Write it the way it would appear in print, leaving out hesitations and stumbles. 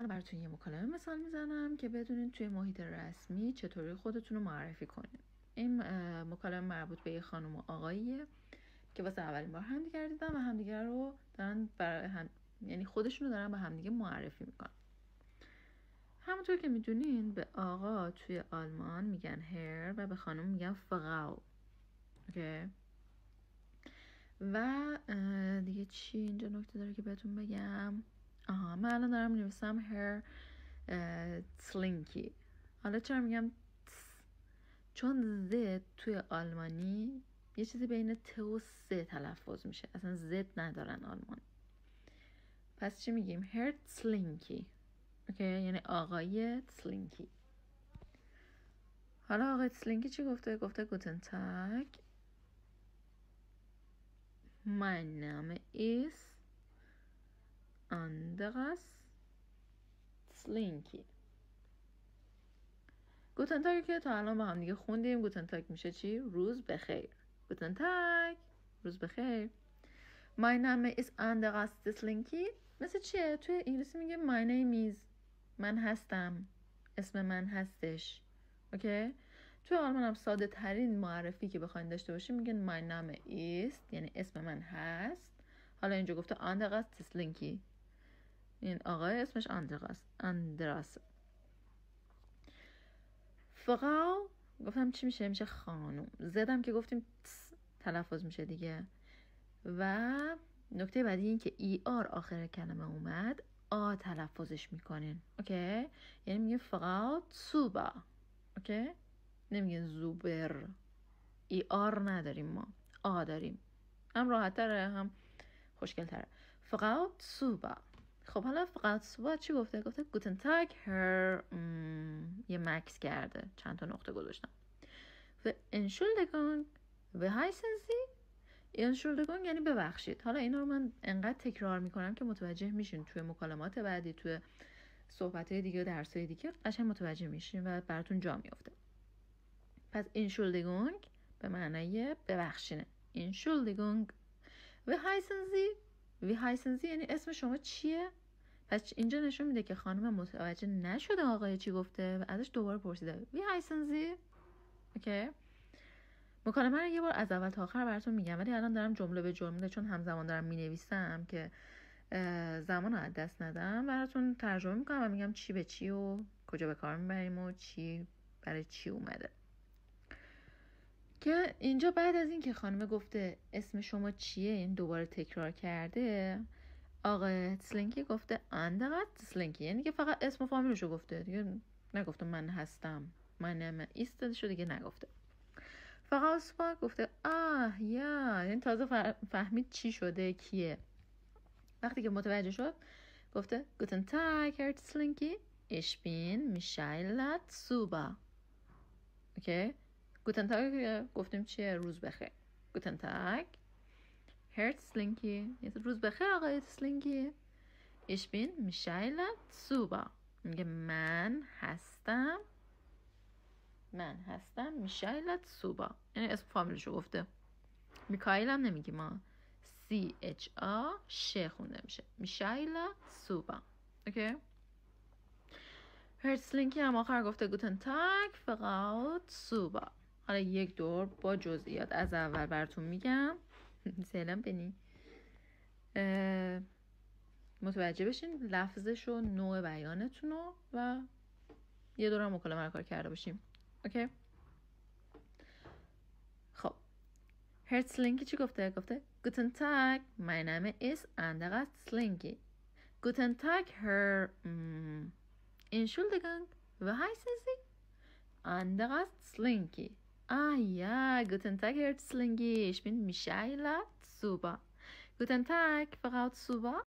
الان براتون یه مکالمه مثال میزنم که بدونین توی محیط رسمی چطوری خودتون رو معرفی کنین. این مکالمه مربوط به یه خانم و آقاییه که واسه اولین بار همدیگر دیدن و همدیگر رو دارن یعنی خودشون رو دارن به همدیگه معرفی میکنن. همونطور که میدونین به آقا توی آلمان میگن هر و به خانم میگن فراو. اوکی. و دیگه چی اینجا نکته داره که بهتون بگم؟ من الان دارم نویسم هر سلینکی. حالا چرا میگم چون زد توی آلمانی یه چیزی بین ت و س تلفظ میشه، اصلا زد ندارن آلمان. پس چی میگیم؟ هر سلینکی. اوکی، یعنی آقای سلینکی. حالا آقای سلینکی چی گفته؟ گفته گوتن تاگ، mein Name ist Andreas Slinky. گوتن تاگ که تا الان با هم دیگه خوندیم. گوتن تاگ میشه چی؟ روز بخیر. گوتن تاگ، روز بخیر. My name is Andreas Slinky. مثل چیه؟ توی انگلیسی میگه my name is، من هستم، اسم من هستش. اوکی؟ توی آلمان هم ساده ترین معرفی که بخواین داشته باشیم میگن my name is، یعنی اسم من هست. حالا اینجا گفته Andreas Slinky، این آقای اسمش اندراس. فراو گفتم چی میشه؟ میشه خانوم. زدم که گفتیم تلفظ میشه دیگه. و نکته بعدی این که ای آر آخر کلمه اومد، آ تلفظش میکنین. اوکی؟ یعنی میگه فراو سوبا. اوکی؟ نمیگه زوبر. ای آر نداریم، ما آ داریم. هم راحت تره هم خوشگل تره. فراو سوبا. خب حالا فقط سوبا چی گفته؟ گفته گوتن تاگ هر، یه مکس کرده، چند تا نقطه گذاشتم. و انشولدگونگ و هایسنزی. انشولدگونگ یعنی ببخشید. حالا اینا رو من انقدر تکرار میکنم که متوجه میشین توی مکالمات بعدی، توی صحبت‌های دیگه و درس‌های دیگه قشنگ متوجه میشین و براتون جا میفته. پس انشولدگونگ به معنای ببخشینه. انشولدگونگ. و هایسنزی یعنی اسم شما چیه؟ پس اینجا نشون میده که خانم متوجه نشده آقای چی گفته و ازش دوباره پرسیده وی هایسنزی. اوکی؟ مکالمه رو یه بار از اول تا آخر براتون میگم، ولی الان دارم جمله به جمله چون همزمان دارم مینویسم که زمان رو از دست ندم، براتون ترجمه میکنم و میگم چی به چی و کجا به کار میبریم و چی برای چی اومده. که اینجا بعد از این که خانم گفته اسم شما چیه، این دوباره تکرار کرده، آقای سلینکی گفته اندرات سلینکی، یعنی که فقط اسم و فامیلشو گفته دیگه، نگفته من هستم، من نام ایستادشو دیگه نگفته. فقط سپا گفته یا، یعنی تازه فهمید چی شده، کیه. وقتی که متوجه شد گفته گوتن تاگ هر سلینکی، ich bin Michaela Zuba. اوکی؟ گوتن تاگ گفتیم چیه؟ روز بخیر. گوتن تاگ هر سلینکی، روز بخیر آقای سلینکی. ich bin Michaela Zuba، میگه من هستم میشایلا سوبا، یعنی اسم فامیلشو گفته. میکائیل هم نمیگی، ما CHA ش خونده میشه، میشایلا سوبا. اوکی؟ هرتسلینکی هم آخر گفته گوتن تاگ فراو سوبا. حالا یک دور با جزئیات از اول براتون میگم. سلام بنی، متوجه بشین لفظش و نوع بیانتون رو و یه دور هم مکالمه رو کار کرده باشیم. اوکی؟ خب هرتسلینکی چی گفته؟ گفته گوتن تاگ my name is Andreas Slinky. گوتن تاگ هر Entschuldigung, wie heißen Sie? Andreas Slinky. Ja, guten Tag, Herr Slinky. Ich bin Michaela Zuba. Guten Tag, Frau Zuba.